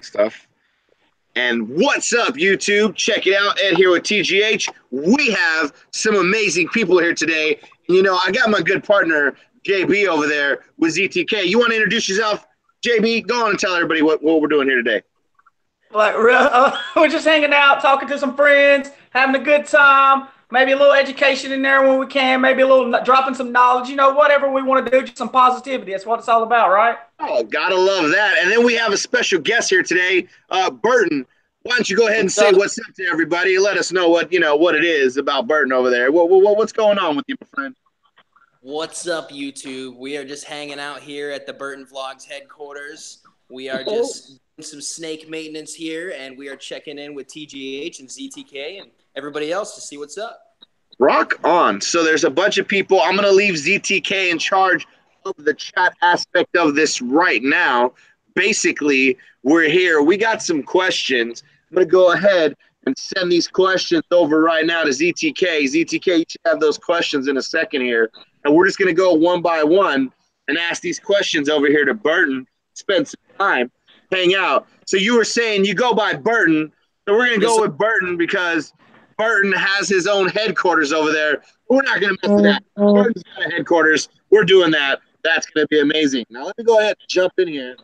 stuff. And what's up, YouTube? Check it out. Ed here with TGH. We have some amazing people here today. You know, I got my good partner, JB, over there with ZTK. You want to introduce yourself, JB? Go on and tell everybody what we're doing here today. Like, we're just hanging out, talking to some friends, having a good time. Maybe a little education in there when we can. Maybe a little dropping some knowledge. You know, whatever we want to do, just some positivity. That's what it's all about, right? Oh, gotta love that. And then we have a special guest here today, Burton. Why don't you go ahead and say what's up to everybody and let us know what it is about Burton over there. What's going on with you, my friend? What's up, YouTube? We are just hanging out here at the Burton Vlogs headquarters. We are just doing some snake maintenance here, and we are checking in with TGH and ZTK and everybody else to see what's up. Rock on. So there's a bunch of people. I'm going to leave ZTK in charge of the chat aspect of this right now. Basically, we're here. We got some questions. I'm going to go ahead and send these questions over right now to ZTK. ZTK, you should have those questions in a second here. And we're just going to go one by one and ask these questions over here to Burton, spend some time, hang out. So you were saying you go by Burton. So we're going to go with Burton because Burton has his own headquarters over there. We're not going to mess with that. Burton's got a headquarters. We're doing that. That's going to be amazing. Now let me go ahead and jump in here,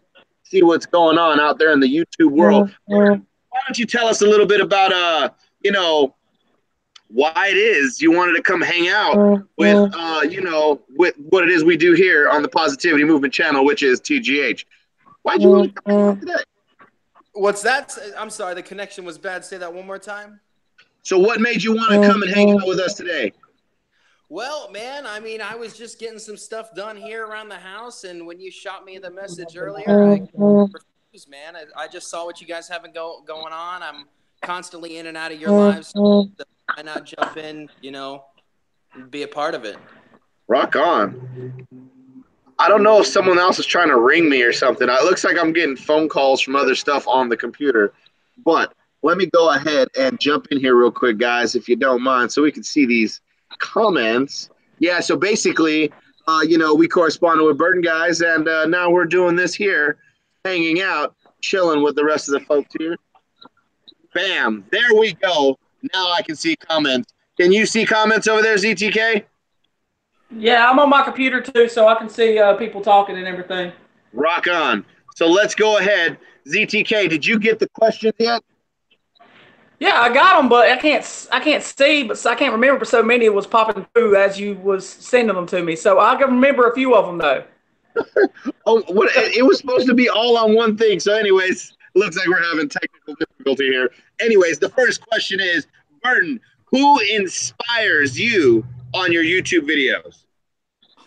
see what's going on out there in the YouTube world. Burton, why don't you tell us a little bit about, why it is you wanted to come hang out with, with what it is we do here on the Positivity Movement channel, which is TGH. Why'd you want to come out today? What's that? I'm sorry, the connection was bad. Say that one more time. So what made you want to come and hang out with us today? Well, man, I mean, I was just getting some stuff done here around the house, and when you shot me the message earlier, I refused, man. I just saw what you guys have going on. I'm constantly in and out of your lives. So why not jump in, and be a part of it? Rock on. I don't know if someone else is trying to ring me or something. It looks like I'm getting phone calls from other stuff on the computer. But let me go ahead and jump in here real quick, guys, if you don't mind, so we can see these comments. Yeah, so basically, we corresponded with Burton, guys, and now we're doing this here, hanging out, chilling with the rest of the folks here. Bam, there we go. Now I can see comments. Can you see comments over there, ZTK? Yeah, I'm on my computer too, so I can see people talking and everything. Rock on. So let's go ahead. ZTK, did you get the questions yet? Yeah, I got them, but I can't see, but I can't remember so many was popping through as you was sending them to me. So I can remember a few of them though. It was supposed to be all on one thing. So anyways, looks like we're having technical difficulty here. Anyways, the first question is, Burton, who inspires you on your YouTube videos?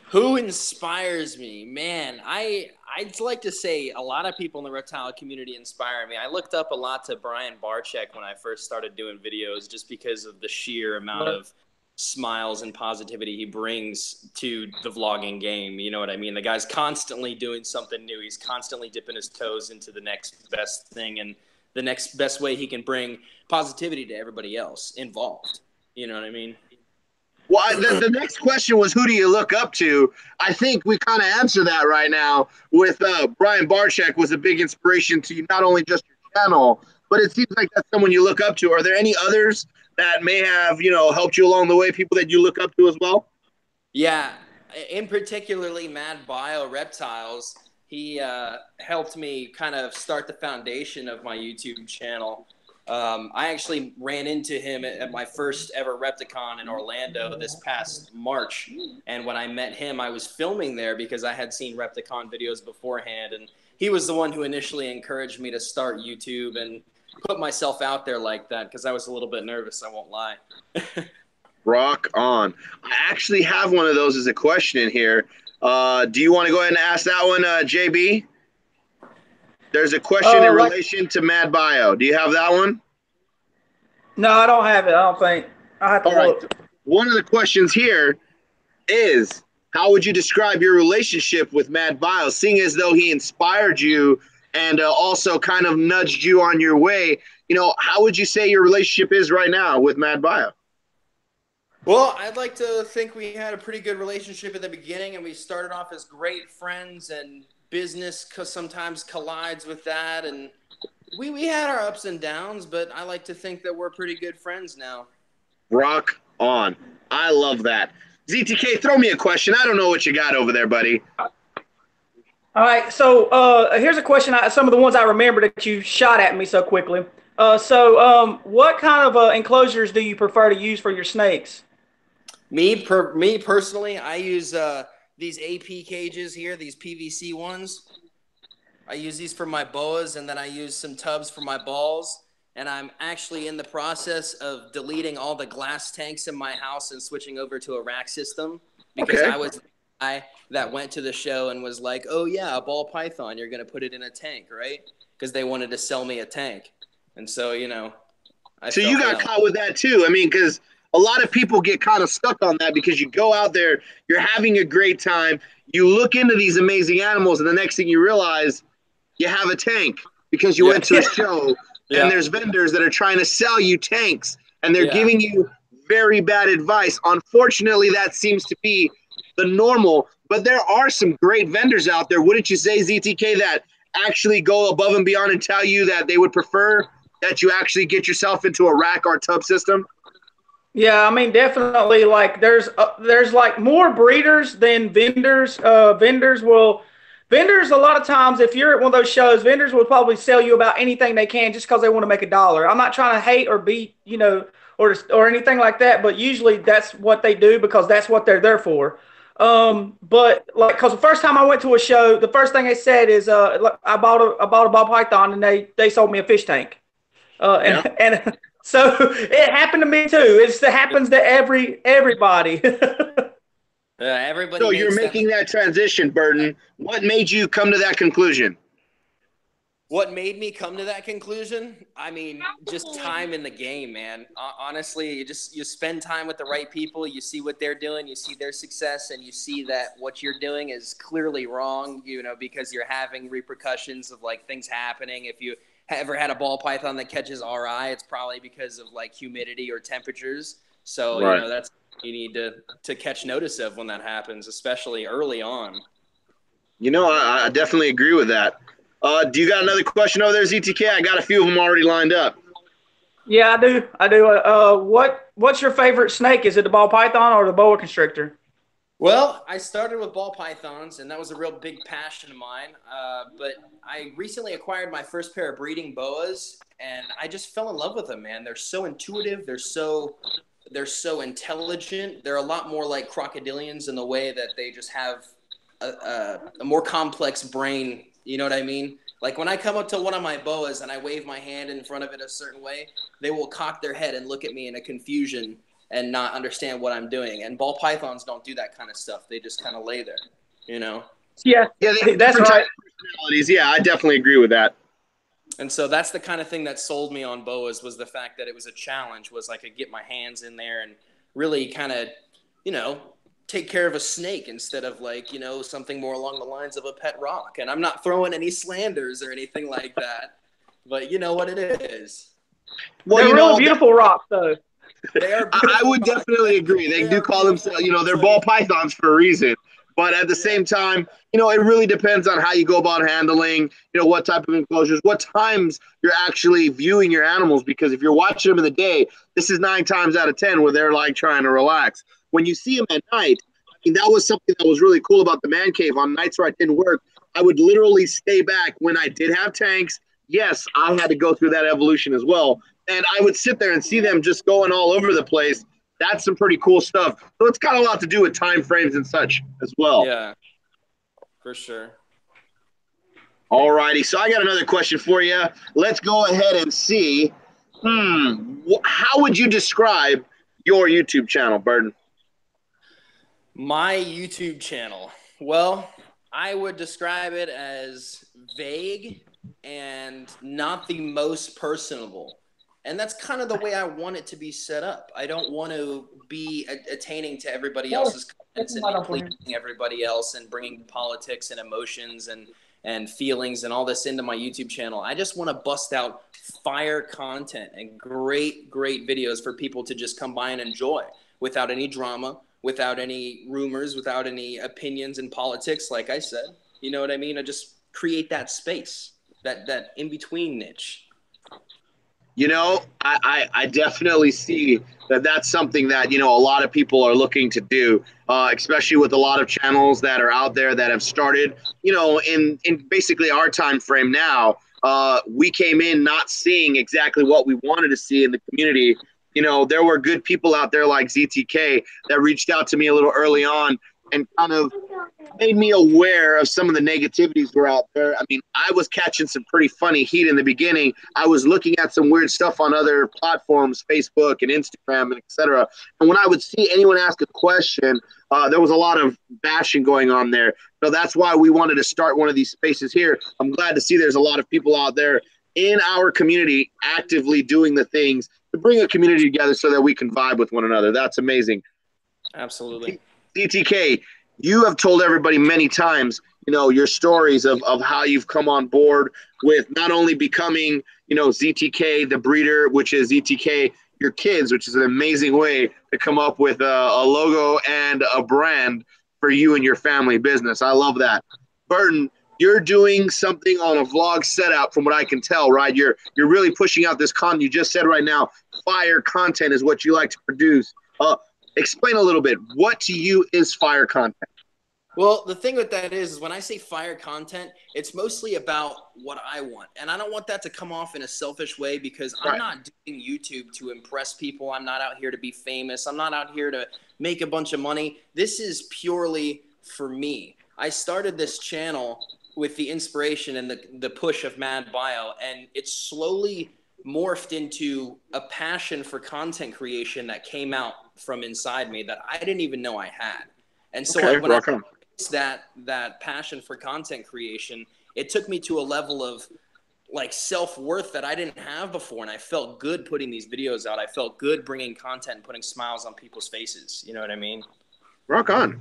Who inspires me? Man, I'd like to say a lot of people in the reptile community inspire me. I looked up a lot to Brian Barczyk when I first started doing videos just because of the sheer amount of smiles and positivity he brings to the vlogging game. You know what I mean? The guy's constantly doing something new. He's constantly dipping his toes into the next best thing and the next best way he can bring positivity to everybody else involved. You know what I mean? Well, the next question was, who do you look up to? I think we kind of answer that right now with Brian Barczyk was a big inspiration to you, not only just your channel, but it seems like that's someone you look up to. Are there any others that may have, helped you along the way, people that you look up to as well? Yeah, in particularly Mad Bio Reptiles. He helped me kind of start the foundation of my YouTube channel. I actually ran into him at my first ever Repticon in Orlando this past March. And when I met him, I was filming there because I had seen Repticon videos beforehand. And he was the one who initially encouraged me to start YouTube and put myself out there like that because I was a little bit nervous, I won't lie. Rock on. I actually have one of those as a question in here. Do you want to go ahead and ask that one, JB? There's a question in relation to Mad Bio. Do you have that one? No, I don't have it. I don't think. I have to look. Right. One of the questions here is, how would you describe your relationship with Mad Bio, seeing as though he inspired you and also kind of nudged you on your way? How would you say your relationship is right now with Mad Bio? Well, I'd like to think we had a pretty good relationship at the beginning, and we started off as great friends, and business sometimes collides with that, and We had our ups and downs, but I like to think that we're pretty good friends now. Rock on. I love that. ZTK, throw me a question. I don't know what you got over there, buddy. All right, so here's a question. Some of the ones I remember that you shot at me so quickly. What kind of enclosures do you prefer to use for your snakes? Me personally, I use these AP cages here, these PVC ones. I use these for my boas, and then I use some tubs for my balls. And I'm actually in the process of deleting all the glass tanks in my house and switching over to a rack system because I was the guy that went to the show and was like, oh, yeah, a ball python, you're going to put it in a tank, right? Because they wanted to sell me a tank. And so, you know. So you got caught with that too. I mean, because a lot of people get kind of stuck on that because you go out there, you're having a great time, you look into these amazing animals, and the next thing you realize you have a tank because you went to a show. And there's vendors that are trying to sell you tanks, and they're giving you very bad advice. Unfortunately, that seems to be the normal, but there are some great vendors out there, wouldn't you say, ZTK, that actually go above and beyond and tell you that they would prefer that you actually get yourself into a rack or tub system? Yeah, I mean, definitely, like, there's like more breeders than vendors. Vendors, a lot of times, if you're at one of those shows, vendors will probably sell you about anything they can just because they want to make a dollar. I'm not trying to hate or be, or anything like that, but usually that's what they do because that's what they're there for. But like, because the first time I went to a show, the first thing they said is, I bought a ball python and they sold me a fish tank. And so it happened to me too. It happens to everybody. Everybody. So you're making that transition, Burton. What made you come to that conclusion? What made me come to that conclusion? I mean, just time in the game, man. Honestly, you spend time with the right people. You see what they're doing. You see their success, and you see that what you're doing is clearly wrong. Because you're having repercussions of like things happening. If you ever had a ball python that catches RI, it's probably because of like humidity or temperatures. So that's. You need to catch notice of when that happens, especially early on. I definitely agree with that. Do you got another question over there, ZTK? I got a few of them already lined up. Yeah, I do. What's your favorite snake? Is it the ball python or the boa constrictor? Well, I started with ball pythons, and that was a real big passion of mine. But I recently acquired my first pair of breeding boas, and I just fell in love with them, man. They're so intuitive. They're so intelligent. They're a lot more like crocodilians in the way that they just have a more complex brain. You know what I mean? Like when I come up to one of my boas and I wave my hand in front of it a certain way, they will cock their head and look at me in a confusion and not understand what I'm doing. And ball pythons don't do that kind of stuff. They just kind of lay there, Yeah, that's right. Personalities. Yeah, I definitely agree with that. And so that's the kind of thing that sold me on boas, was the fact that it was a challenge, was I could get my hands in there and really kind of, take care of a snake instead of like, something more along the lines of a pet rock. And I'm not throwing any slanders or anything like that, but you know what it is. Well, they're really beautiful rocks, though. They are. I would definitely agree. They do call themselves, they're ball pythons for a reason. But at the same time, it really depends on how you go about handling, what type of enclosures, what times you're actually viewing your animals. Because if you're watching them in the day, this is 9 times out of 10 where they're like trying to relax. When you see them at night, that was something that was really cool about the man cave. On nights where I didn't work, I would literally stay back when I did have tanks. Yes, I had to go through that evolution as well. And I would sit there and see them just going all over the place. That's some pretty cool stuff. So it's got a lot to do with time frames and such as well. Yeah, for sure. All righty. So I got another question for you. Let's go ahead and see. How would you describe your YouTube channel, Burton? My YouTube channel. Well, I would describe it as vague and not the most personable. And that's kind of the way I want it to be set up. I don't want to be attaining to everybody else's comments and pleasing everybody else and bringing politics and emotions and feelings and all this into my YouTube channel. I just want to bust out fire content and great videos for people to just come by and enjoy without any drama, without any rumors, without any opinions and politics, like I said. You know what I mean? I just create that space. that in between niche. You know, I definitely see that that's something that, you know, a lot of people are looking to do, especially with a lot of channels that are out there that have started, you know, in basically our time frame now. We came in not seeing exactly what we wanted to see in the community. You know, there were good people out there like ZTK that reached out to me a little early on and kind of made me aware of some of the negativities were out there. I mean, I was catching some pretty funny heat in the beginning. I was looking at some weird stuff on other platforms, Facebook and Instagram and etc. And when I would see anyone ask a question, there was a lot of bashing going on there. So that's why we wanted to start one of these spaces here. I'm glad to see there's a lot of people out there in our community actively doing the things to bring a community together so that we can vibe with one another. That's amazing. Absolutely. ZTK, you have told everybody many times, you know, your stories of how you've come on board with not only becoming, you know, ZTK, the breeder, which is ZTK, your kids, which is an amazing way to come up with a logo and a brand for you and your family business. I love that. Burton, you're doing something on a vlog setup from what I can tell, right? You're really pushing out this content. You just said right now, fire content is what you like to produce. Explain a little bit. What to you is fire content? Well, the thing with that is when I say fire content, it's mostly about what I want. And I don't want that to come off in a selfish way because I'm not doing YouTube to impress people. I'm not out here to be famous. I'm not out here to make a bunch of money. This is purely for me. I started this channel with the inspiration and the push of Mad Bio, and it's slowly morphed into a passion for content creation that came out from inside me that I didn't even know I had. And so when I that passion for content creation, it took me to a level of like self-worth that I didn't have before. And I felt good putting these videos out. I felt good bringing content and putting smiles on people's faces. You know what I mean? Rock on.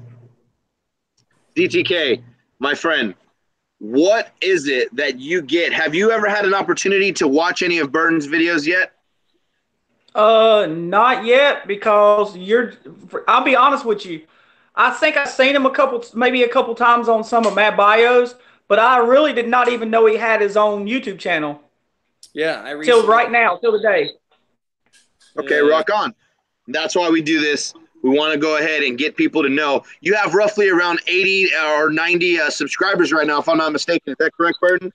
DTK, my friend, what is it that you get? Have you ever had an opportunity to watch any of Burton's videos yet? Not yet, because I'll be honest with you. I think I've seen him maybe a couple times on some of Matt Bios, but I really did not even know he had his own YouTube channel. Yeah, till right now, till today. Okay, rock on. That's why we do this. We want to go ahead and get people to know. You have roughly around 80 or 90 subscribers right now, if I'm not mistaken. Is that correct, Burton?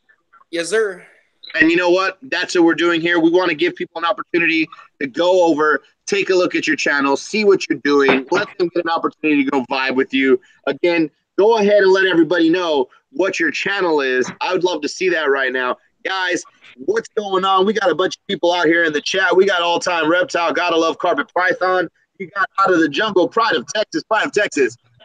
Yes, sir. And you know what? That's what we're doing here. We want to give people an opportunity to go over, take a look at your channel, see what you're doing, let them get an opportunity to go vibe with you. Again, go ahead and let everybody know what your channel is. I would love to see that right now. Guys, what's going on? We got a bunch of people out here in the chat. We got AllTime Reptile, Gotta Love Carpet Python. You got Out of the Jungle, Pride of Texas. I'm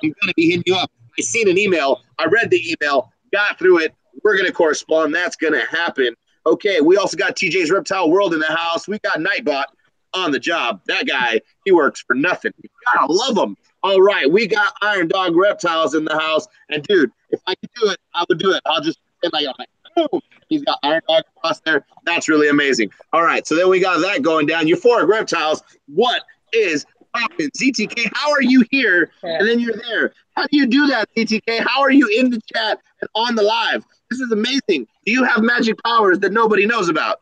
going to be hitting you up. I seen an email. I read the email, got through it. We're going to correspond. That's going to happen. Okay, we also got TJ's Reptile World in the house. We got Nightbot on the job. That guy, he works for nothing. You gotta love him. All right, we got Iron Dog Reptiles in the house. And, dude, if I could do it, I would do it. I'll just pretend like, boom. He's got Iron Dog across there. That's really amazing. All right, so then we got that going down. Euphoric Reptiles, what is poppin'? ZTK, how are you here? And then you're there. How do you do that, ZTK? How are you in the chat and on the live? This is amazing. Do you have magic powers that nobody knows about?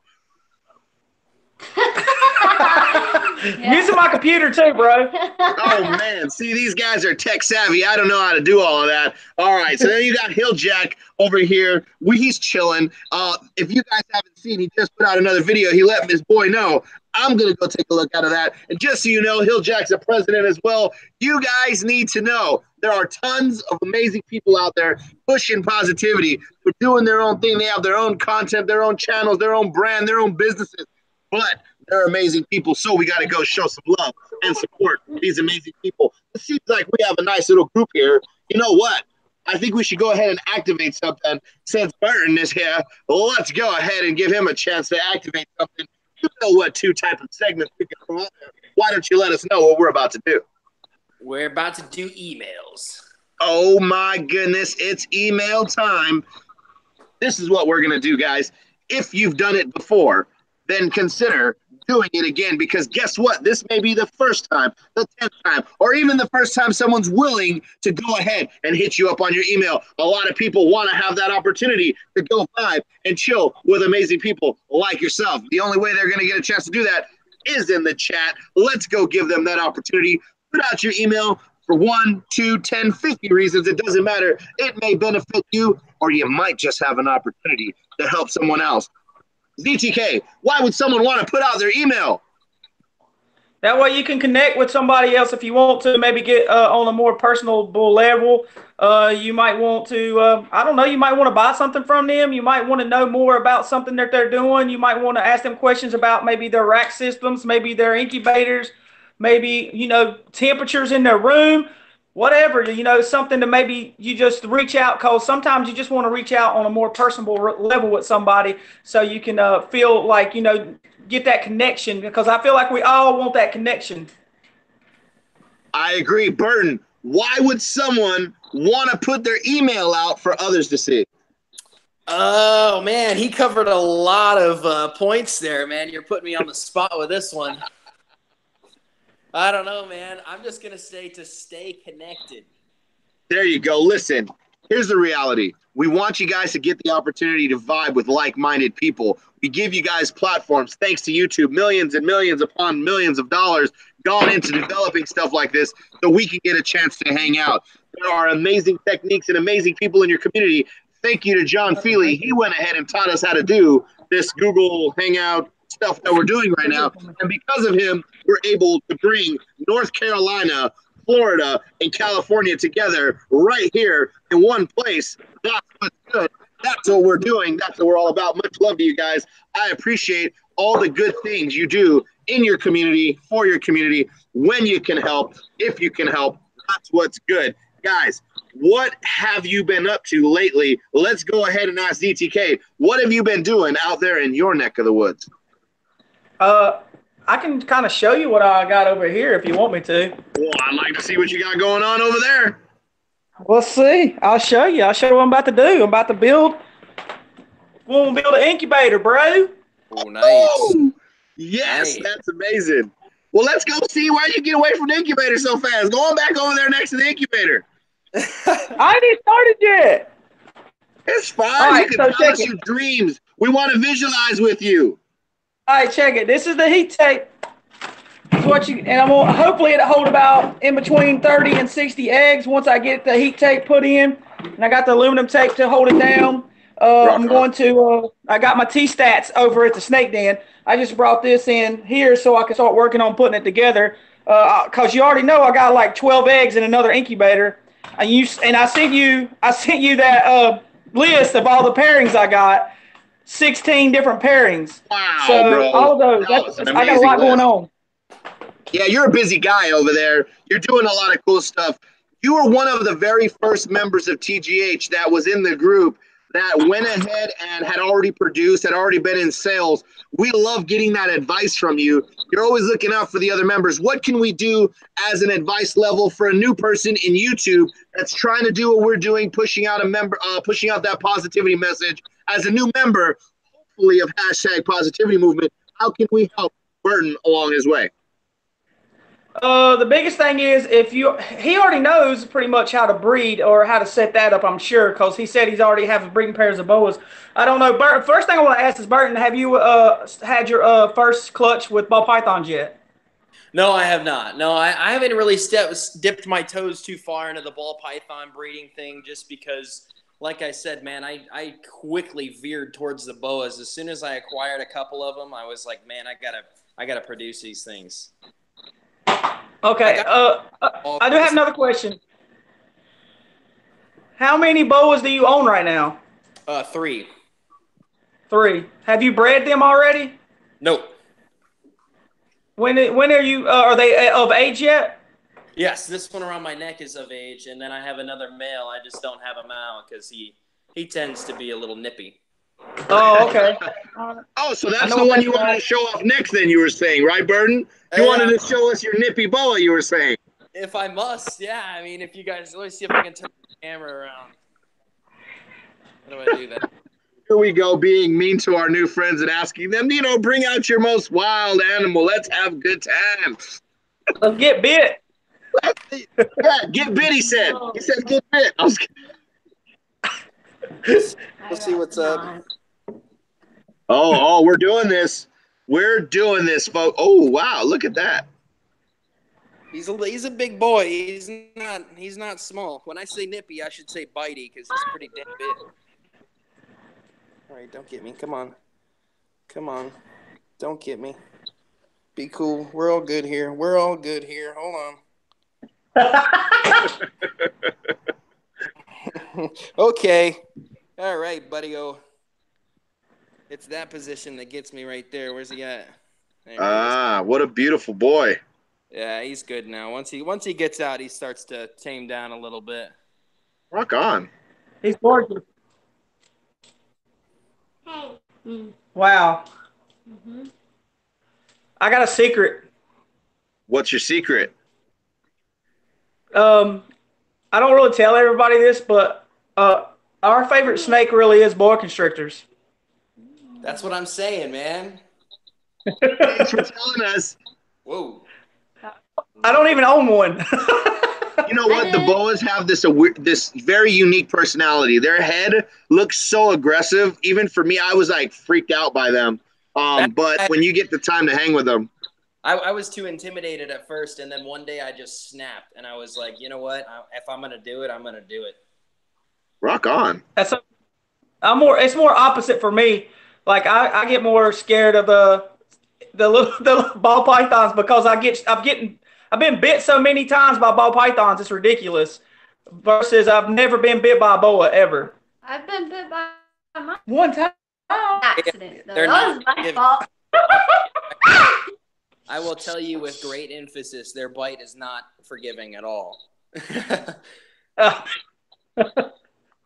Using my computer too, bro. Oh, man. See, these guys are tech savvy. I don't know how to do all of that. All right, so then you got Hilljack over here. He's chilling. If you guys haven't seen, he just put out another video. He let his boy know. I'm going to go take a look out of that. And just so you know, Hilljack's a president as well. You guys need to know there are tons of amazing people out there pushing positivity. They're doing their own thing. They have their own content, their own channels, their own brand, their own businesses. But they're amazing people, so we got to go show some love and support these amazing people. It seems like we have a nice little group here. You know what? I think we should go ahead and activate something. Since Burton is here, let's go ahead and give him a chance to activate something. You know what two type of segments we can throw out there. Why don't you let us know what we're about to do? We're about to do emails. Oh, my goodness. It's email time. This is what we're going to do, guys. If you've done it before, then consider doing it again, because guess what? This may be the first time, the 10th time, or even the first time someone's willing to go ahead and hit you up on your email. A lot of people want to have that opportunity to go vibe and chill with amazing people like yourself. The only way they're going to get a chance to do that is in the chat. Let's go give them that opportunity. Put out your email for 1, 2, 10, 50 reasons. It doesn't matter. It may benefit you, or you might just have an opportunity to help someone else. ZTK, why would someone want to put out their email? That way you can connect with somebody else if you want to, maybe get on a more personal level. You might want to, I don't know, you might want to buy something from them. You might want to know more about something that they're doing. You might want to ask them questions about maybe their rack systems, maybe their incubators, maybe, you know, temperatures in their room, whatever, you know, something to maybe you just reach out, because sometimes you just want to reach out on a more personal level with somebody so you can feel like, you know, get that connection, because I feel like we all want that connection. I agree. Burton, why would someone want to put their email out for others to see? Oh, man, he covered a lot of points there, man. You're putting me on the spot with this one. I don't know, man. I'm just going to say to stay connected. There you go. Listen, here's the reality. We want you guys to get the opportunity to vibe with like-minded people. We give you guys platforms. Thanks to YouTube, millions and millions upon millions of dollars gone into developing stuff like this so we can get a chance to hang out. There are amazing techniques and amazing people in your community. Thank you to Jon Fealy. He went ahead and taught us how to do this Google Hangout stuff that we're doing right now. And because of him, we're able to bring North Carolina, Florida, and California together right here in one place. That's what's good. That's what we're doing. That's what we're all about. Much love to you guys. I appreciate all the good things you do in your community, for your community, when you can help, if you can help. That's what's good. Guys, what have you been up to lately? Let's go ahead and ask ZTK. What have you been doing out there in your neck of the woods? I can kind of show you what I got over here if you want me to. Well, I'd like to see what you got going on over there. We'll see. I'll show you. I'll show you what I'm about to do. I'm about to build. We're going to build an incubator, bro. Oh, nice. Yes, nice. That's amazing. Well, let's go see why you get away from the incubator so fast. Go on back over there next to the incubator. I ain't even started yet. It's fine. Right, you can so tell us check your dreams. We want to visualize with you. All right, check it. This is the heat tape. And I'm gonna hopefully it'll hold about in between 30 and 60 eggs once I get the heat tape put in, and I got the aluminum tape to hold it down. I'm going to. I got my T-stats over at the snake den. I just brought this in here so I can start working on putting it together. Cause you already know I got like 12 eggs in another incubator. And I sent you that list of all the pairings I got. 16 different pairings. Wow, so bro. all of those. I got a lot going on. Yeah, you're a busy guy over there. You're doing a lot of cool stuff. You were one of the very first members of TGH that was in the group that went ahead and had already produced, had already been in sales. We love getting that advice from you. You're always looking out for the other members. What can we do as an advice level for a new person in YouTube that's trying to do what we're doing, pushing out that positivity message as a new member, hopefully of #positivity movement? How can we help Burton along his way? The biggest thing is he already knows pretty much how to breed or how to set that up, I'm sure, because he said he's already having breeding pairs of boas. I don't know, Burton. First thing I want to ask is, Burton, have you had your first clutch with ball pythons yet? No, I have not. No, I haven't really dipped my toes too far into the ball python breeding thing, just because, like I said, man, I quickly veered towards the boas. As soon as I acquired a couple of them, I was like, man, I gotta produce these things. Okay. I do have another question. How many boas do you own right now? 3. 3. Have you bred them already? Nope. When are you? Are they of age yet? Yes, this one around my neck is of age, and then I have another male. I just don't have him out because he tends to be a little nippy. Oh, okay. Oh, so that's the one you wanted to show off next, then, you were saying, right, Burton? You wanted to show us your nippy boa, you were saying. If I must, yeah. I mean, if you guys, let me see if I can turn the camera around. How do I do that? Here we go, being mean to our new friends and asking them, bring out your most wild animal. Let's have a good time. Let's get bit. Yeah, get bit, he said. He said get bit. We'll see what's up. Oh, we're doing this. We're doing this, folks. Oh, wow, look at that. He's a big boy. He's not small. When I say nippy, I should say bitey because he's pretty damn big. All right, don't get me. Come on. Don't get me. Be cool. We're all good here. Hold on. Okay. All right, buddy-o. It's that position that gets me right there. Where's he at? What a beautiful boy. Yeah, he's good now. Once he gets out, he starts to tame down a little bit. Rock on. He's gorgeous. Hey. Wow. I got a secret. What's your secret? I don't really tell everybody this, but our favorite snake really is boa constrictors. That's what I'm saying, man. Thanks for telling us. Whoa. I don't even own one. You know what? The boas have this very unique personality. Their head looks so aggressive. Even for me, I was like freaked out by them. But when you get the time to hang with them. I was too intimidated at first, and then one day I just snapped, and I was like, you know what? If I'm going to do it, I'm going to do it. Rock on. It's more opposite for me. Like I get more scared of the ball pythons because I've been bit so many times by ball pythons, it's ridiculous. Versus I've never been bit by a boa ever. I've been bit by one time. Accident. Though. That was my fault. I will tell you with great emphasis, their bite is not forgiving at all.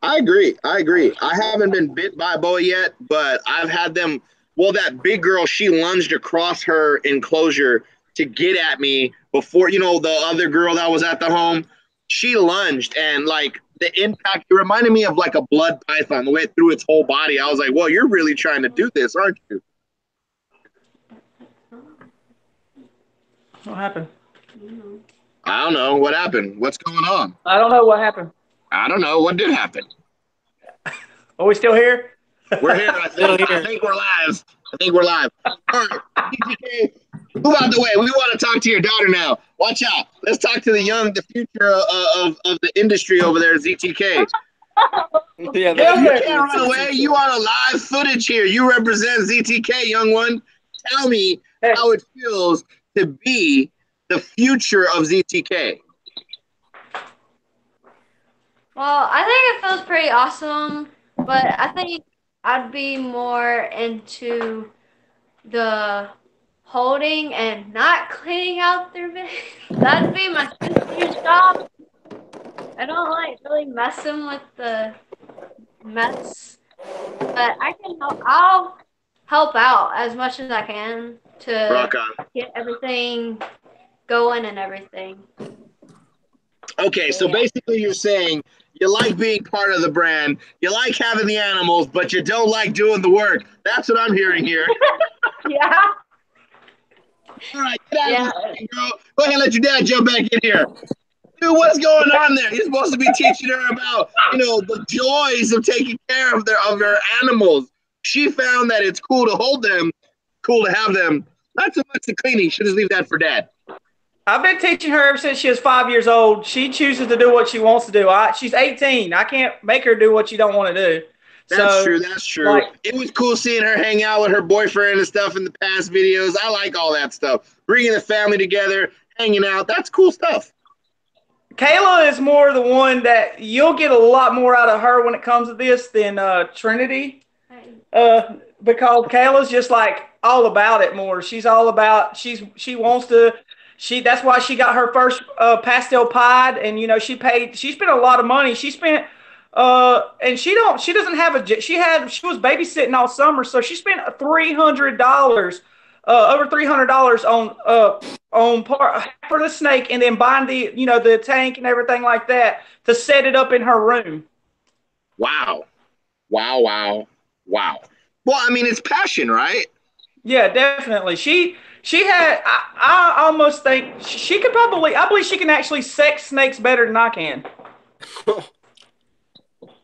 I agree. I haven't been bit by a boa yet, but I've had them. Well, that big girl, she lunged across her enclosure to get at me before, the other girl that was at the home. She lunged, and like the impact, it reminded me of like a blood python, the way it threw its whole body. I was like, well, you're really trying to do this, aren't you? What happened? I don't know. What happened? What's going on? I don't know what happened. I don't know. What did happen? Are we still here? We're here. I think we're live. All right. ZTK, move out the way. We want to talk to your daughter now. Watch out. Let's talk to the future of the industry over there, ZTK. Yeah, you can't run away. You want a live footage here. You represent ZTK, young one. Tell me how it feels to be the future of ZTK. Well, I think it feels pretty awesome, but I think I'd be more into the holding and not cleaning out their bed. That'd be my sister's job. I don't like really messing with the mess, but I'll help out as much as I can to get everything going and everything. Okay, so basically you're saying you like being part of the brand, you like having the animals, but you don't like doing the work. That's what I'm hearing here. Yeah. All right, get out of here, girl. Go ahead and let your dad jump back in here. Dude, what's going on there? You're supposed to be teaching her about, the joys of taking care of their animals. She found that it's cool to hold them, cool to have them. Not so much the cleaning. Should just leave that for dad. I've been teaching her ever since she was 5 years old. She chooses to do what she wants to do. She's 18. I can't make her do what she don't want to do. That's true. That's true. It was cool seeing her hang out with her boyfriend and stuff in the past videos. I like all that stuff. Bringing the family together, hanging out. That's cool stuff. Kayla is more the one that you'll get a lot more out of her when it comes to this than Trinity. Because Kayla's just like all about it more. She's all about, she wants to. That's why she got her first pastel pied, and she spent a lot of money. She spent and she doesn't have she was babysitting all summer, so she spent $300 over $300 on part for the snake, and then buying the tank and everything like that to set it up in her room. Wow. Wow. Well, I mean, it's passion, right? Yeah, definitely. She had. I almost think she could probably. I believe she can actually sex snakes better than I can.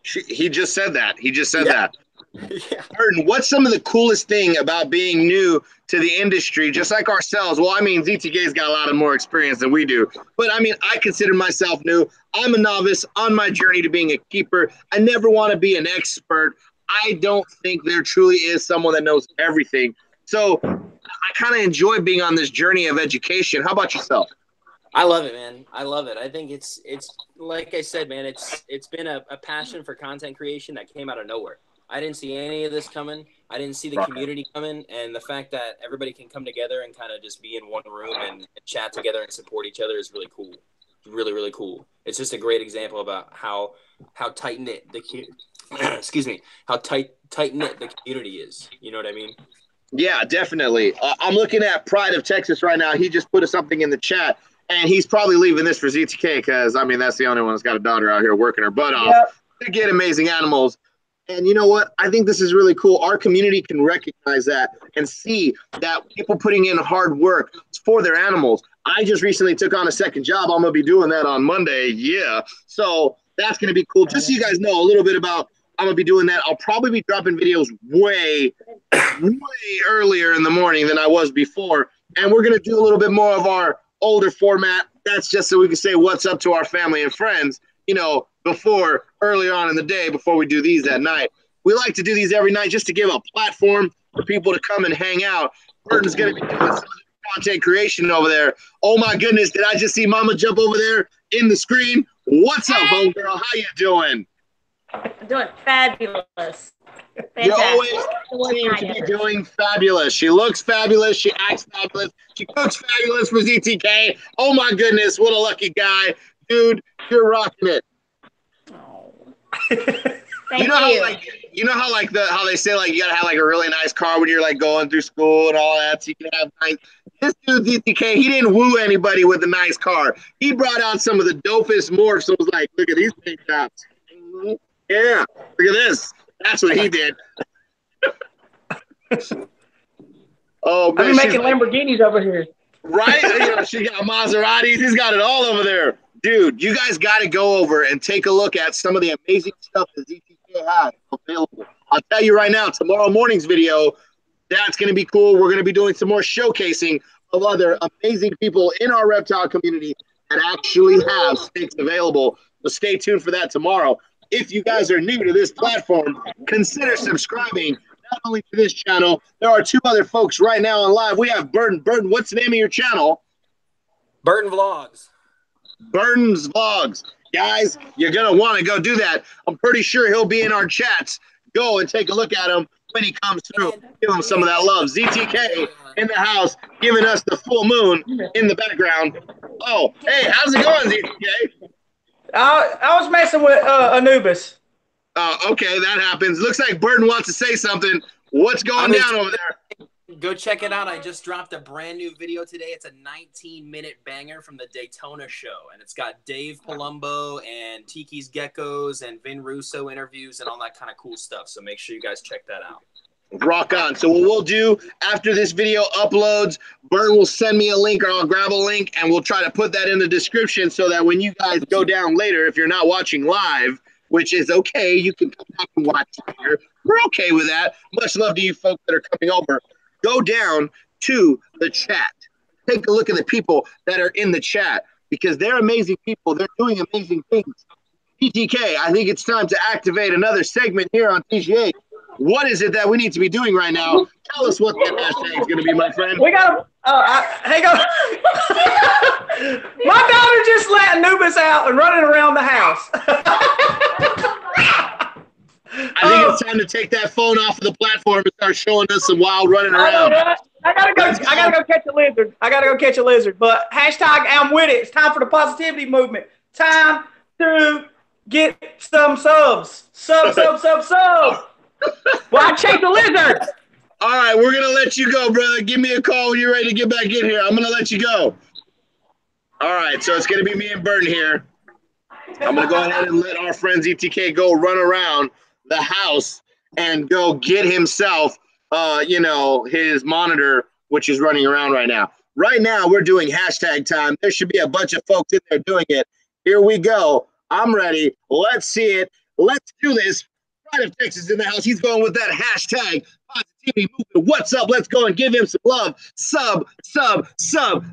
He just said that. He just said Yeah. that. Yeah. Burton, what's some of the coolest thing about being new to the industry, just like ourselves? Well, I mean, ZTK's got a lot of more experience than we do, but I mean, I consider myself new. I'm a novice on my journey to being a keeper. I never want to be an expert. I don't think there truly is someone that knows everything. So I kind of enjoy being on this journey of education. How about yourself? I love it, man. I love it. I think it's like I said, man, it's been a passion for content creation that came out of nowhere. I didn't see any of this coming. I didn't see the community coming, and the fact that everybody can come together and kind of just be in one room and chat together and support each other is really cool. Really, really cool. It's just a great example about how tight knit excuse me, how tight knit the community is. You know what I mean? Yeah, definitely. I'm looking at Pride of Texas right now. He just put something in the chat, and he's probably leaving this for ZTK because, I mean, that's the only one that's got a daughter out here working her butt off to get amazing animals. And you know what? I think this is really cool. Our community can recognize that and see that people putting in hard work for their animals. I just recently took on a second job. I'm going to be doing that on Monday. Yeah. So that's going to be cool. Just so you guys know a little bit about, I'm going to be doing that. I'll probably be dropping videos way earlier in the morning than I was before. And we're going to do a little bit more of our older format. That's just so we can say what's up to our family and friends, you know, before earlier on in the day, before we do these at night. We like to do these every night just to give a platform for people to come and hang out. Burton's going to be doing some content creation over there. Oh my goodness, did I just see Mama jump over there in the screen? What's up, homegirl? How you doing? I'm doing fabulous. You always seem to be doing fabulous. She looks fabulous. She acts fabulous. She cooks fabulous for ZTK. Oh my goodness, what a lucky guy. Dude, you're rocking it. Thank you. How they say like you gotta have like a really nice car when you're like going through school and all that, so you can have nice. This dude ZTK, he didn't woo anybody with a nice car. He brought out some of the dopest morphs. So it was like, look at these paint jobs. Yeah, look at this. That's what he did. Oh man, I've been making Lamborghinis over here. Right? You know, she got Maseratis. He's got it all over there. Dude, you guys got to go over and take a look at some of the amazing stuff that ZTK has available. I'll tell you right now, tomorrow morning's video, that's going to be cool. We're going to be doing some more showcasing of other amazing people in our reptile community that actually have snakes available. So stay tuned for that tomorrow. If you guys are new to this platform, consider subscribing not only to this channel. There are two other folks right now on live. We have Burton. Burton, what's the name of your channel? Burton Vlogs. Burton's Vlogs. Guys, you're going to want to go do that. I'm pretty sure he'll be in our chats. Go and take a look at him when he comes through. Give him some of that love. ZTK in the house giving us the full moon in the background. Oh, hey, how's it going, ZTK? I was messing with Anubis. Okay, that happens. Looks like Burton wants to say something. What's going down over there? Go check it out. I just dropped a brand new video today. It's a 19-minute banger from the Daytona show, and it's got Dave Palumbo and Tiki's Geckos and Vin Russo interviews and all that kind of cool stuff. So make sure you guys check that out. Rock on. So what we'll do after this video uploads, Burton will send me a link, or I'll grab a link, and we'll try to put that in the description so that when you guys go down later, if you're not watching live, which is okay, you can come back and watch later. We're okay with that. Much love to you folks that are coming over. Go down to the chat. Take a look at the people that are in the chat because they're amazing people. They're doing amazing things. PTK, I think it's time to activate another segment here on TGA. What is it that we need to be doing right now? Tell us what that hashtag is going to be, my friend. We got hang on. My daughter just let Anubis out and running around the house. I think it's time to take that phone off of the platform and start showing us some wild running around. I gotta go catch a lizard. But hashtag I'm with it. It's time for the positivity movement. Time to get some subs. Sub. Well, I chased a lizard. All right, we're gonna let you go, brother. Give me a call when you're ready to get back in here. I'm gonna let you go. All right, so it's gonna be me and Burton here. I'm gonna go ahead and let our friend ZTK go run around the house and go get himself, his monitor, which is running around right now. Right now, we're doing hashtag time. There should be a bunch of folks in there doing it. Here we go. I'm ready. Let's see it. Let's do this. Pride of Texas in the house. He's going with that hashtag positivity movement. What's up? Let's go and give him some love. Sub.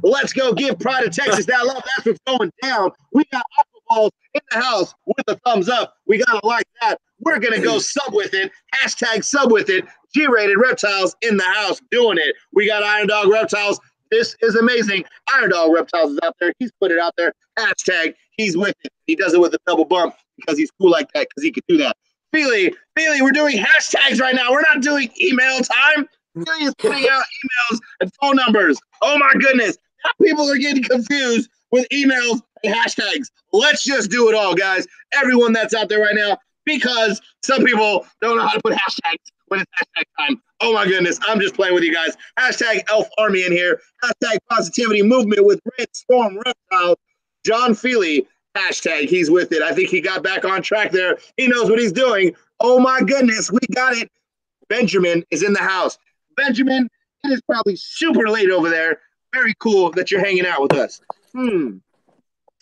Let's go give Pride of Texas that love. That's what's going down. We got Aquaballs in the house with a thumbs up. We got to like that. We're going to go sub with it. Hashtag sub with it. G-rated reptiles in the house doing it. We got Iron Dog Reptiles. This is amazing. Iron Dog Reptiles is out there. He's put it out there. Hashtag he's with it. He does it with a double bump because he's cool like that because he could do that. Fealy, we're doing hashtags right now. We're not doing email time. Fealy is putting out emails and phone numbers. Oh my goodness. Now people are getting confused with emails and hashtags. Let's just do it all, guys. Everyone that's out there right now, because some people don't know how to put hashtags when it's hashtag time. Oh my goodness. I'm just playing with you guys. Hashtag Elf Army in here. Hashtag positivity movement with Red Storm Reptiles. Jon Fealy. Hashtag he's with it. I think he got back on track there. He knows what he's doing. Oh my goodness, we got it. Benjamin is in the house. Benjamin, it is probably super late over there. Very cool that you're hanging out with us.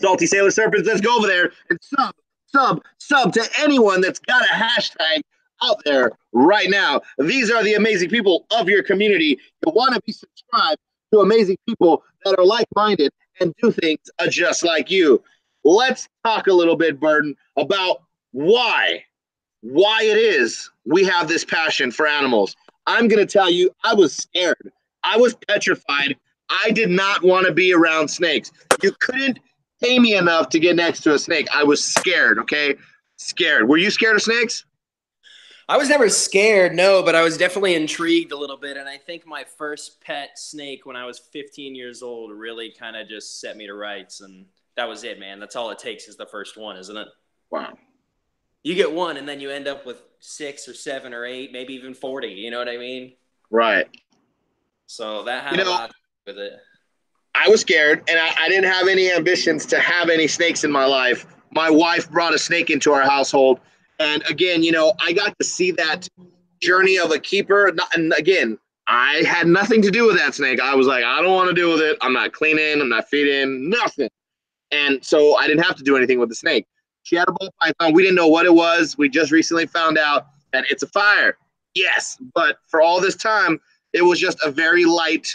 Salty Sailor Serpents, let's go over there and sub to anyone that's got a hashtag out there right now. These are the amazing people of your community. You want to be subscribed to amazing people that are like-minded and do things just like you. Let's talk a little bit, Burden, about why it is we have this passion for animals. I'm going to tell you, I was scared. I was petrified. I did not want to be around snakes. You couldn't pay me enough to get next to a snake. I was scared, okay? Scared. Were you scared of snakes? I was never scared, no, but I was definitely intrigued a little bit. And I think my first pet snake when I was 15 years old really kind of just set me to rights. And that was it, man. That's all it takes is the first one, isn't it? Wow. You get one, and then you end up with 6 or 7 or 8, maybe even 40. You know what I mean? Right. So that had a lot to do with it. I was scared, and I didn't have any ambitions to have any snakes in my life. My wife brought a snake into our household. And again, I got to see that journey of a keeper. And again, I had nothing to do with that snake. I was like, I don't want to deal with it. I'm not cleaning. I'm not feeding. Nothing. And so I didn't have to do anything with the snake. She had a ball python. We didn't know what it was. We just recently found out that it's a fire. Yes, but for all this time, it was just a very light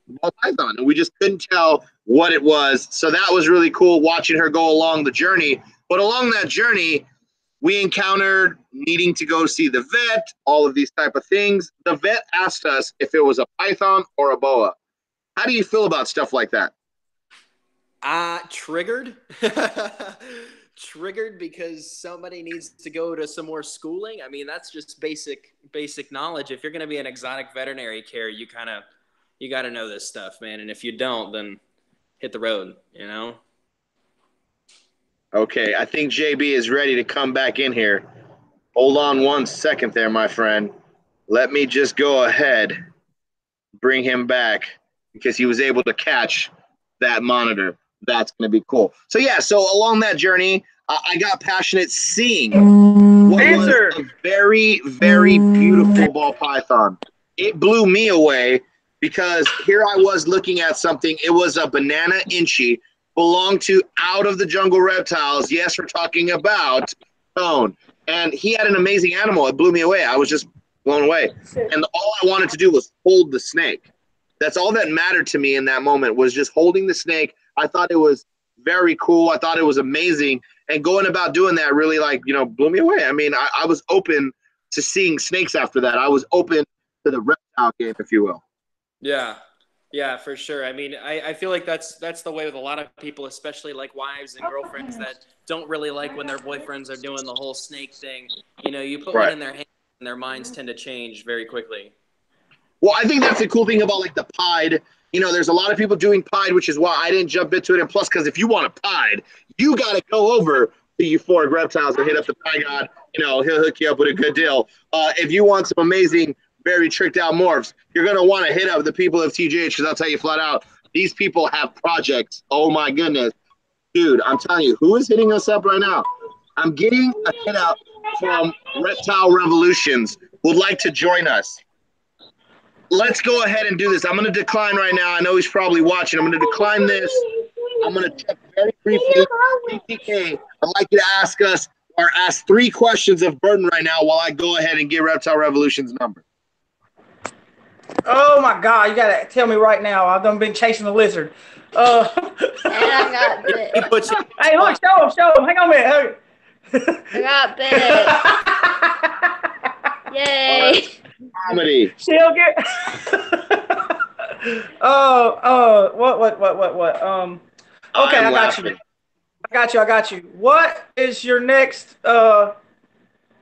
ball python, and we just couldn't tell what it was. So that was really cool watching her go along the journey. But along that journey, we encountered needing to go see the vet, all of these type of things. The vet asked us if it was a python or a boa. How do you feel about stuff like that? Triggered. Triggered because somebody needs to go to some more schooling. I mean, that's just basic knowledge. If you're going to be an exotic veterinary care, you got to know this stuff, man. And if you don't, then hit the road, Okay, I think JB is ready to come back in here. Hold on one second there, my friend. Let me just go ahead, bring him back because he was able to catch that monitor. That's going to be cool. So, so along that journey, I got passionate seeing what was a very, very beautiful ball python. It blew me away because here I was looking at something. It was a banana inchie, belonged to Out of the Jungle Reptiles. Yes, we're talking about Tone. And he had an amazing animal. It blew me away. I was just blown away. And all I wanted to do was hold the snake. That's all that mattered to me in that moment was just holding the snake. I thought it was very cool. I thought it was amazing. And going about doing that really blew me away. I mean, I was open to seeing snakes after that. I was open to the reptile game, if you will. Yeah, for sure. I mean, I feel like that's the way with a lot of people, especially like wives and girlfriends that don't really like when their boyfriends are doing the whole snake thing. You put one in their hand and their minds tend to change very quickly. Well, I think that's the cool thing about the pied. There's a lot of people doing pied, which is why I didn't jump into it. And plus, because if you want a pied, you got to go over to Euphoric Reptiles and hit up the pie god. He'll hook you up with a good deal. If you want some amazing, very tricked out morphs, you're going to want to hit up the people of TGH because I'll tell you flat out, these people have projects. Oh, my goodness. Dude, I'm telling you, who is hitting us up right now? I'm getting a hit out from Reptile Revolutions would like to join us, let's go ahead and do this. I'm going to decline right now. I know he's probably watching. I'm going to decline this. I'm going to check very briefly. ZTK, I'd like you to ask 3 questions of Burton right now while I go ahead and get Reptile Revolution's number. Oh my God! You gotta tell me right now. I've done been chasing the lizard. And I got bit. Hey, look! Show him! Hang on a minute. I got bit. Yay! Comedy. She'll get. What? Okay, I got you. What is your next morph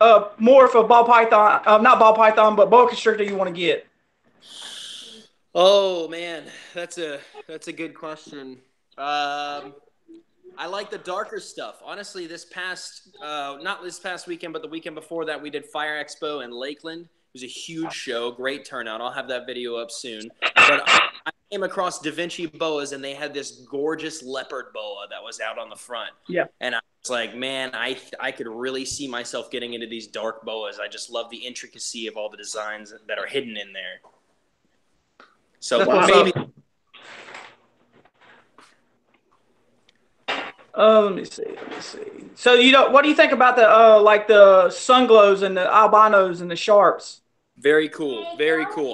of ball python? Not ball python, but boa constrictor you want to get? Oh man, that's a good question. I like the darker stuff. Honestly, not this past weekend, but the weekend before that, we did Fire Expo in Lakeland. It was a huge show, great turnout. I'll have that video up soon. But I came across Da Vinci boas, and they had this gorgeous leopard boa that was out on the front. Yeah. And I was like, man, I could really see myself getting into these dark boas. I just love the intricacy of all the designs that are hidden in there. So maybe. Let me see. So what do you think about the like the sun glows and the albinos and the sharps? Very cool.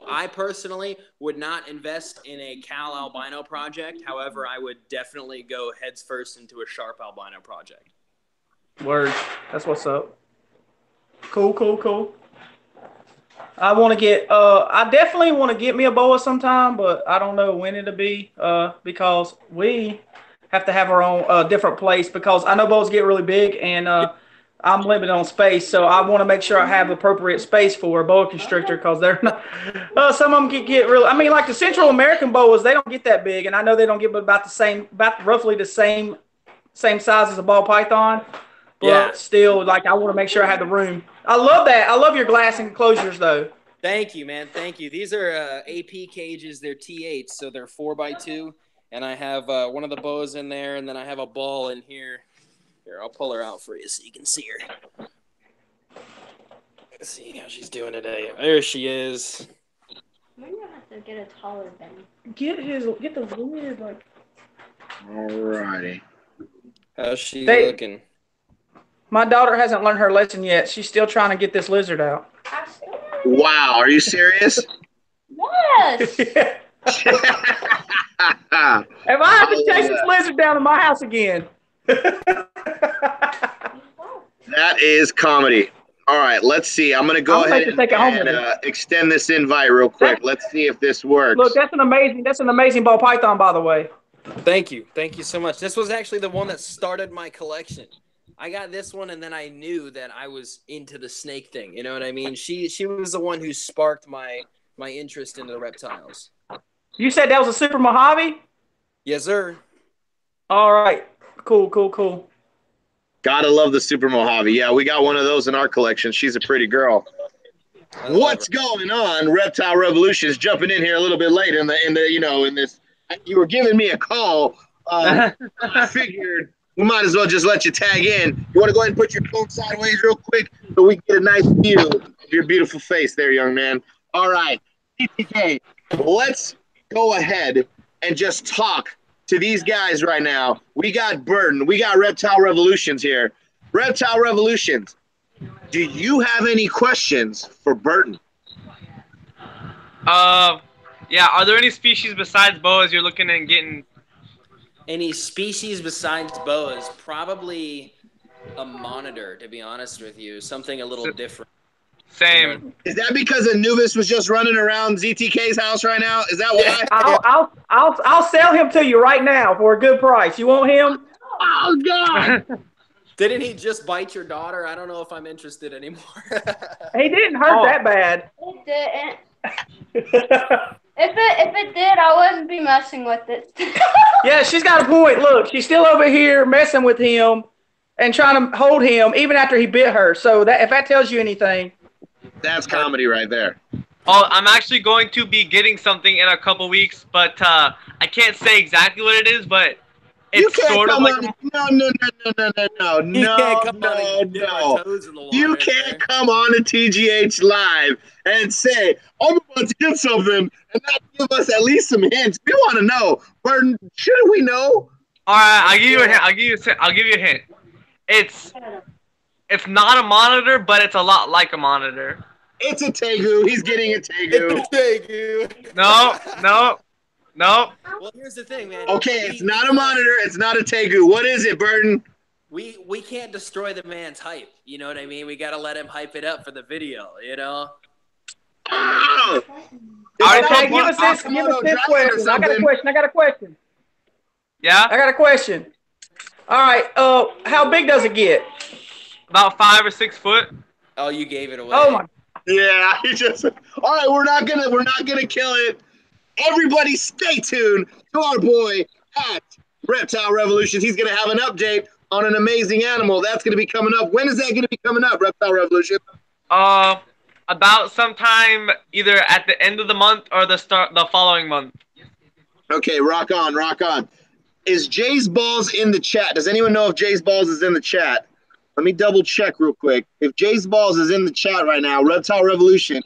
I personally would not invest in a Cal albino project. However, I would definitely go heads first into a sharp albino project. Word. That's what's up. Cool. I definitely want to get me a boa sometime, but I don't know when it'll be because we have to have our own different place, because I know boas get really big and I'm limited on space, so I want to make sure I have appropriate space for a boa constrictor, because they're not. Some of them get really. I mean, like the Central American boas, they don't get that big, and I know they don't get about roughly the same size as a ball python. But still, like, I want to make sure I have the room. I love that. I love your glass enclosures, though. Thank you, man. Thank you. These are AP cages. They're T8s, so they're 4x2. And I have one of the boas in there, and then I have a ball in here. Here, I'll pull her out for you so you can see her. Let's see how she's doing today. There she is. Maybe I have to get a taller thing. Get the lid, like. Alrighty. How's she looking? My daughter hasn't learned her lesson yet. She's still trying to get this lizard out. Wow, are you serious? Yes. If I have to chase this lizard down to my house again. That is comedy. All right, let's see. I'm going to go ahead and extend this invite real quick. Let's see if this works. Look, that's an amazing ball python, by the way. Thank you so much. This was actually the one that started my collection. I got this one, and then I knew that I was into the snake thing. You know what I mean? She was the one who sparked my interest into the reptiles. You said that was a Super Mojave? Yes, sir. All right. Cool. Gotta love the Super Mojave. Yeah, we got one of those in our collection. She's a pretty girl. What's going on? Reptile Revolution is jumping in here a little bit later in this. You were giving me a call. I figured we might as well just let you tag in. You want to go ahead and put your phone sideways real quick so we can get a nice view of your beautiful face there, young man. All right, ZTK, let's go ahead and just talk to these guys right now. We got Burton. We got Reptile Revolutions here. Reptile Revolutions, do you have any questions for Burton? Yeah. Are there any species besides boas you're looking at getting? Any species besides boas? Probably a monitor, to be honest with you. Something a little different. Same. Is that because Anubis was just running around ZTK's house right now? Is that why? I'll sell him to you right now for a good price. You want him? Oh God! Didn't he just bite your daughter? I don't know if I'm interested anymore. He didn't hurt that bad. It didn't. If it did, I wouldn't be messing with it. Yeah, she's got a point. Look, she's still over here messing with him and trying to hold him even after he bit her. So that if that tells you anything. That's comedy right there. Oh, I'm actually going to be getting something in a couple weeks, but I can't say exactly what it is, but You It's can't sort of come like on. No. You can't come on a TGH live and say, I'm about to get something and not give us at least some hints. We want to know. Burton, shouldn't we know? All right, I'll give you a hint. I'll give you a hint. It's not a monitor, but it's a lot like a monitor. It's a Tegu. He's getting a Tegu. It's a Tegu. No. Well, here's the thing, man. Okay, it's not a monitor. It's not a Tegu. What is it, Burton? We can't destroy the man's hype. You know what I mean? We got to let him hype it up for the video, you know? Oh. Okay, give us this question. I got a question. Yeah? I got a question. All right, how big does it get? About 5 or 6 foot. Oh, you gave it away. Oh my. Yeah, he just. All right, we're not gonna kill it. Everybody, stay tuned to our boy at Reptile Revolution. He's gonna have an update on an amazing animal that's gonna be coming up. When is that gonna be coming up, Reptile Revolution? About sometime either at the end of the month or the following month. Okay, rock on, rock on. Is Jay's Balls in the chat? Does anyone know if Jay's Balls is in the chat? Let me double check real quick. If Jay's Balls is in the chat right now, Reptile Revolution,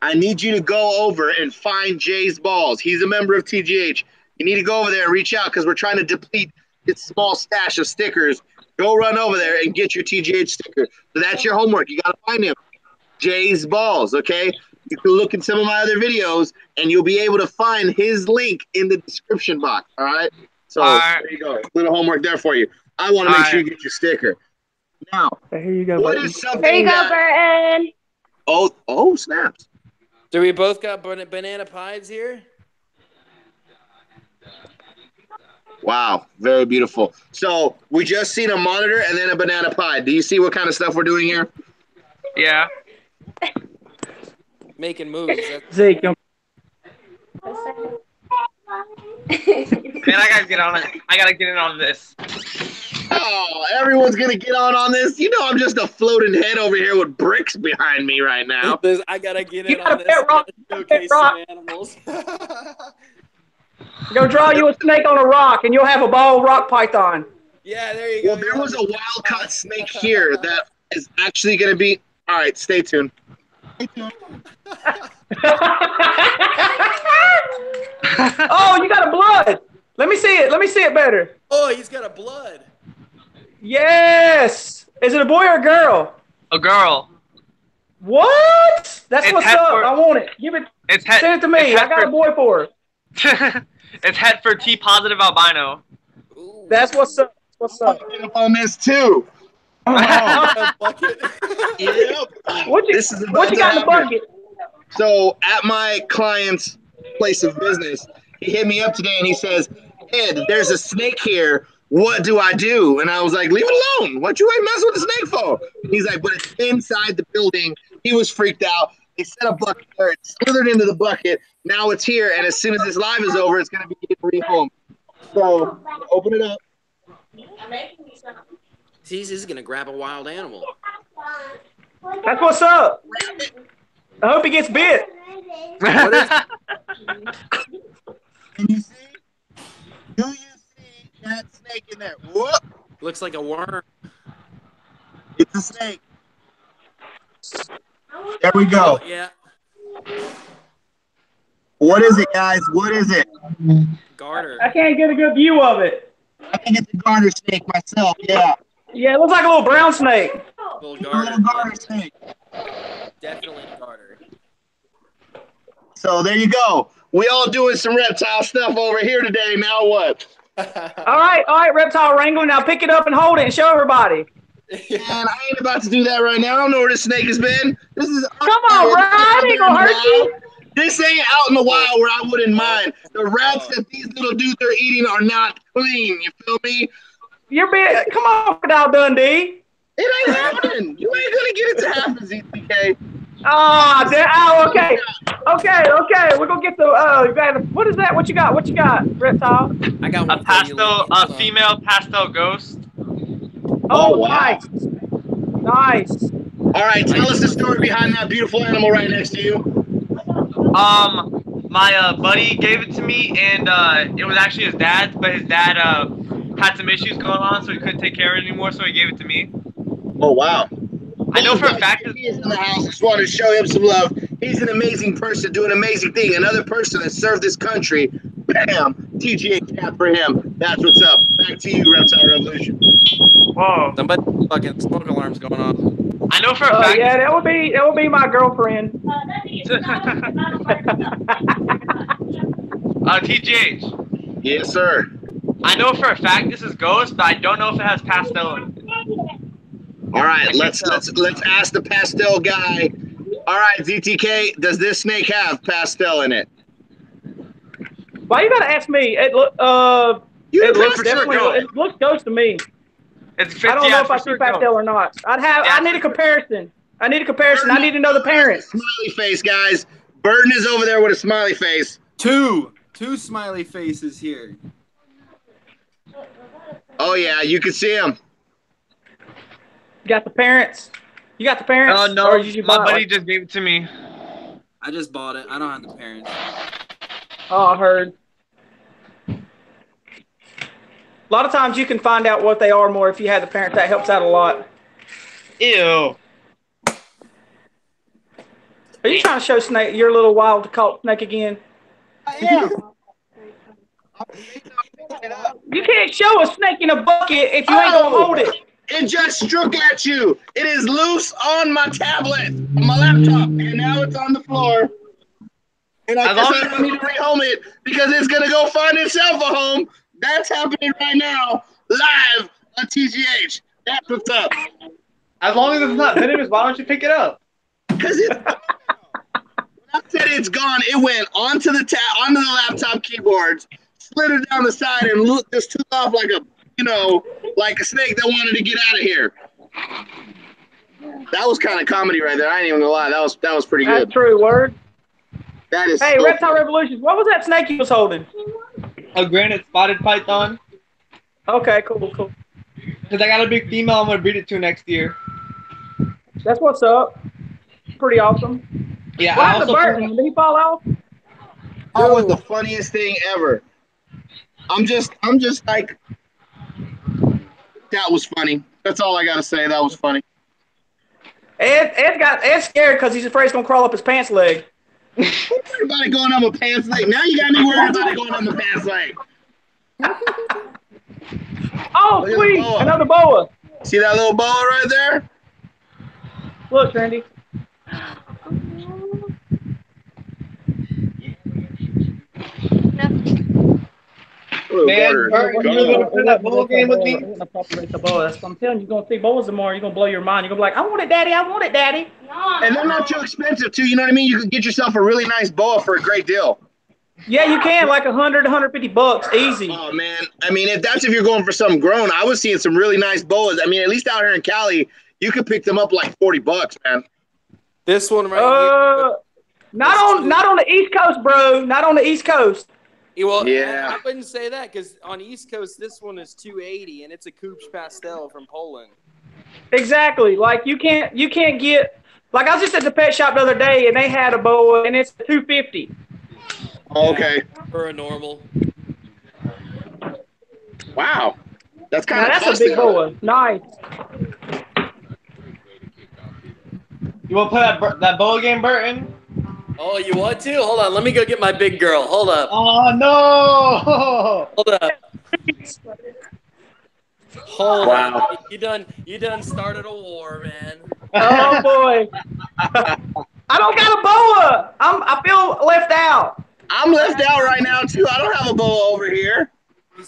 I need you to go over and find Jay's Balls. He's a member of TGH. You need to go over there and reach out because we're trying to deplete his small stash of stickers. Go run over there and get your TGH sticker. So that's your homework. You got to find him. Jay's Balls, okay? You can look in some of my other videos, and you'll be able to find his link in the description box, all right? So there you go. Little homework there for you. I want to make sure you get your sticker. Now, here you go. What is something Here you go, Burton. Oh, snaps. Do we both got banana pies here? Wow, very beautiful. So we just seen a monitor and then a banana pie. Do you see what kind of stuff we're doing here? Yeah. Making moves. Zeke, Man, I gotta get on it. I gotta get in on this. Oh, everyone's gonna get on this. You know, I'm just a floating head over here with bricks behind me right now. I gotta get in on this. Showcase some animals. Go draw you a snake on a rock, and you'll have a ball rock python. Yeah, there you go. Well, there was a wild caught snake here that is actually gonna be. All right, stay tuned. Oh, you got a blood. Let me see it. Let me see it better. Oh, he's got a blood. Yes. Is it a boy or a girl? A girl. What? That's It's what's head up. for- I want it. Give it. Send it to me. I got a boy for her. It's het for T positive albino. Ooh. That's what's up. What's up? Get up on this too. Oh, A bucket. yep. What you got in the bucket? So at my client's place of business, he hit me up today and he says, Ed, there's a snake here. What do I do? And I was like, leave it alone. What you ain't messing with the snake for? He's like, but it's inside the building. He was freaked out. They set a bucket there. It slithered into the bucket. Now it's here. And as soon as this live is over, it's going to be rehomed. So open it up. He's going to grab a wild animal. That's what's up. I hope he gets bit. Can you see? Do you see that snake in there? Whoop! Looks like a worm. It's a snake. There we go. Oh, yeah. What is it, guys? What is it? Garter. I can't get a good view of it. I think it's a garter snake myself. Yeah. Yeah, it looks like a little brown snake. Little It's a garter. little garter snake. Definitely a garter. So there you go. We all doing some reptile stuff over here today. Now what? All right, reptile wrangler. Now pick it up and hold it and show everybody. Man, I ain't about to do that right now. I don't know where the snake has been. This is Come on, Ryan. Ain't gonna hurt you. This ain't out in the wild where I wouldn't mind. The rats that these little dudes are eating are not clean. You feel me? You're being. Come on, Crocodile Dundee. It ain't happening. You ain't gonna get it to happen, ZTK. Okay. We're gonna get the. What is that? What you got? Reptile. I got one. A female pastel ghost. Oh, wow. Nice. All right, tell us the story behind that beautiful animal right next to you. My buddy gave it to me, and it was actually his dad's, but his dad had some issues going on, so he couldn't take care of it anymore, so he gave it to me. Oh, wow. I know for a fact he is in the house. Just wanted to show him some love. He's an amazing person, doing an amazing thing. Another person that served this country. Bam! TGA cap for him. That's what's up. Back to you, Reptile Revolution. Whoa. Somebody fucking smoke alarms going on. I know for a fact. Yeah, that would be my girlfriend. TGH. Yes, sir. I know for a fact this is ghost, but I don't know if it has pastel in it. All right, let's ask the pastel guy. All right, ZTK, does this snake have pastel in it? Why you gotta ask me? It looks definitely it looks ghost to me. It's I don't know if I see pastel or not. I need a comparison. I need to know the parents. Smiley face, guys. Burton is over there with a smiley face. Two smiley faces here. Oh yeah, you can see him. You got the parents? You got the parents? Oh no, my buddy just gave it to me. I just bought it. I don't have the parents. Oh, I heard. A lot of times you can find out what they are more if you have the parents. That helps out a lot. Ew. Are you trying to show Snake your little wild caught snake again? I am. You can't show a snake in a bucket if you ain't gonna hold it. It just struck at you. It is loose on my tablet, on my laptop, and now it's on the floor. And I guess I don't need to rehome it because it's gonna go find itself a home. That's happening right now, live on TGH. That's what's up. As long as it's not venomous, why don't you pick it up? Because it's when I said it's gone, it went onto the laptop keyboards, slid it down the side, and just took off like a snake that wanted to get out of here. That was kind of comedy right there. I ain't even gonna lie. That was pretty good. That's true, word. That is. Hey, so Reptile Revolution, what was that snake you was holding? A granite spotted python. Okay, cool. Because I got a big female I'm gonna breed it to next year. That's what's up. Pretty awesome. Yeah. What happened to Burton? Did he fall off? That was the funniest thing ever. I'm just like, that was funny. That's all I gotta say. That was funny. Ed's scared because he's afraid it's gonna crawl up his pants leg. Everybody going on my pants leg. Now you got me worried about it going on my pants leg. Oh, sweet! Another boa. See that little boa right there? Look, Randy. Man, you're gonna play that boa game with me? I'm telling you, you're gonna see boas tomorrow. You're gonna blow your mind. You're gonna be like, I want it, daddy. And they're not too expensive too. You know what I mean? You can get yourself a really nice boa for a great deal. Yeah, you can, like $100, $150, easy. Oh man, I mean, if you're going for something grown, I was seeing some really nice boas. I mean, at least out here in Cali, you could pick them up like $40, man. This one right here. Not on the East Coast, bro. Not on the East Coast. Well, yeah. I wouldn't say that because on East Coast, this one is $280 and it's a Coupe Pastel from Poland. Exactly. Like you can't get. Like I was just at the pet shop the other day and they had a boa and it's $250. Okay. For a normal. Wow. That's kind of that's a big boa. Nice. You want to play that boa game, Burton? Oh, you want to? Hold on. Let me go get my big girl. Hold up. Oh, no. Hold up. Hold on. You done started a war, man. Oh, boy. I don't got a boa. I feel left out. I'm left out right now, too. I don't have a boa over here.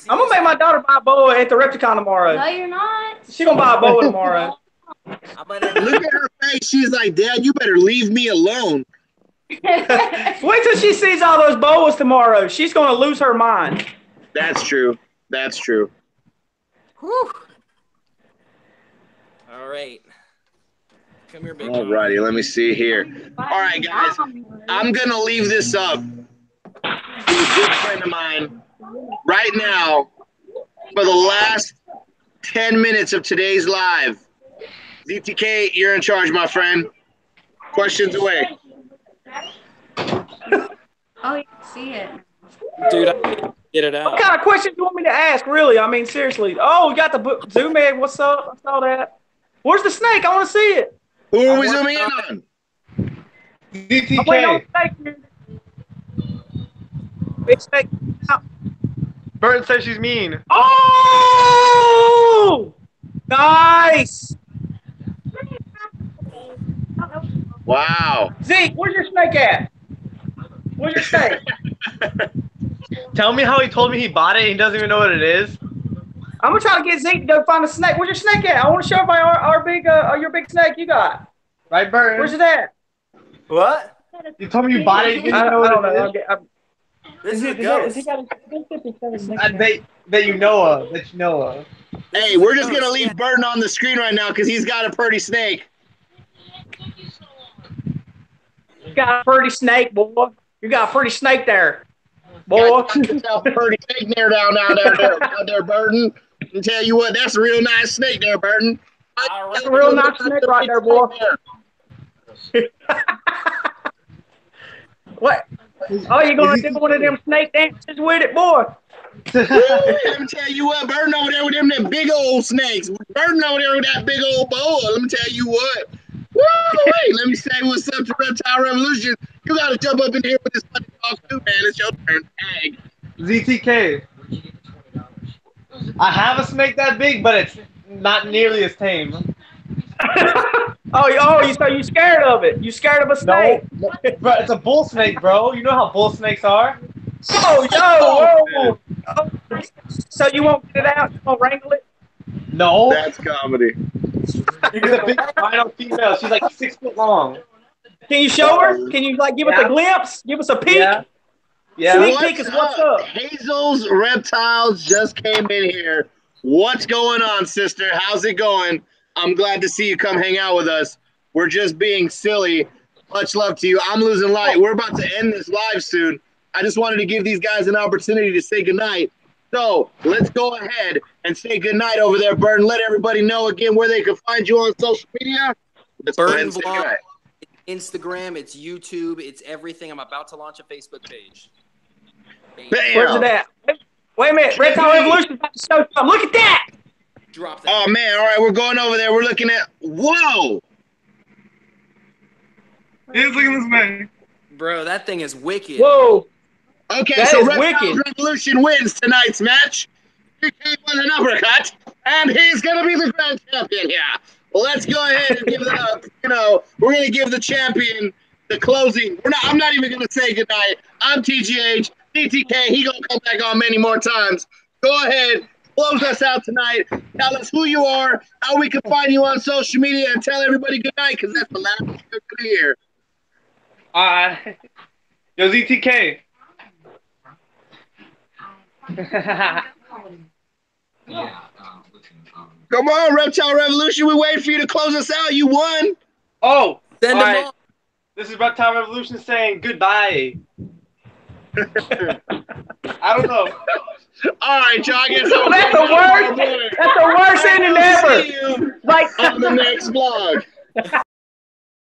I'm going to make my daughter buy a boa at the Repticon tomorrow. No, you're not. She's going to buy a boa tomorrow. Look at her face. She's like, Dad, you better leave me alone. Wait till she sees all those boas tomorrow. She's going to lose her mind. That's true. That's true. Whew. All right. Come here, big All righty. Let me see here. All right, guys. I'm going to leave this up to a good friend of mine right now for the last 10 minutes of today's live. ZTK, you're in charge, my friend. Questions away. Oh, see it. Dude, I can't get it out. What kind of questions do you want me to ask, really? I mean, seriously. Oh, we got the book. Zoom in. What's up? I saw that. Where's the snake? I want to see it. Who are we zooming in on? I'm waiting on ZTK. the snake here. Big snake. Burton says she's mean. Oh! Nice! Wow. Zeke, where's your snake at? Where's your snake? Tell me how he told me he bought it and he doesn't even know what it is. I'm gonna try to get Zeke to go find a snake. Where's your snake at? I want to show everybody your big snake you got. Right, Burton? Where's it at? What? You told me you bought it. You didn't know what it is. This is a Is ghost. he got a snake? That you know of. That you know of. Hey, we're just gonna leave Burton on the screen right now because he's got a pretty snake. You got a pretty snake, boy. You got a pretty snake there, boy. Got yourself a pretty snake there down there, Burton. And tell you what, that's a real nice snake there, Burton. That's a real nice snake right there, boy. What? Oh, you gonna do one of them snake dances with it, boy? Let me tell you what, Burton over there with them big old snakes. Burton over there with that big old boa. Let me tell you what. Woo! Wait, let me say what's up to Reptile Revolution. You gotta jump up in here with this funny talk too, man. It's your turn. Tag. ZTK. I have a snake that big, but it's not nearly as tame. So you scared of it? You scared of a snake? No, bro, it's a bull snake, bro. You know how bull snakes are. Whoa. So you won't get it out? You won't wrangle it? No. That's comedy. She's a big albino female. She's like 6 foot long. Can you show her? Can you give us a glimpse? Give us a peek? Yeah. Sneak peek is what's up. Hazel's Reptiles just came in here. What's going on, sister? How's it going? I'm glad to see you come hang out with us. We're just being silly. Much love to you. I'm losing light. We're about to end this live soon. I just wanted to give these guys an opportunity to say goodnight. So let's go ahead and say goodnight over there, Burton. Let everybody know again where they can find you on social media. Let's go ahead Burton and say Vlog, goodnight. Instagram, it's YouTube, it's everything. I'm about to launch a Facebook page. Bam. Where's it at? Wait a minute. Reptile Revolution is about to show something. Look at that. Drop that. Oh, man. All right, we're going over there. We're looking at – whoa. He's looking at this man. Bro, that thing is wicked. Whoa. Okay, That so is Reptiles wicked. Revolution wins tonight's match. He came with an uppercut, and he's going to be the grand champion here. Well, let's go ahead and give we're going to give the champion the closing. I'm not even going to say goodnight. I'm TGH, ZTK. He going to come back on many more times. Go ahead, close us out tonight. Tell us who you are, how we can find you on social media, and tell everybody goodnight, because that's the last thing you're going to hear. Yo, ZTK. Come on, Reptile Revolution. We wait for you to close us out. You won. Oh, Send all them right. on. This is Reptile Revolution saying goodbye. I don't know. All right, y'all. I guess That's the worst. That's the worst ending ever. See you Like on the next vlog.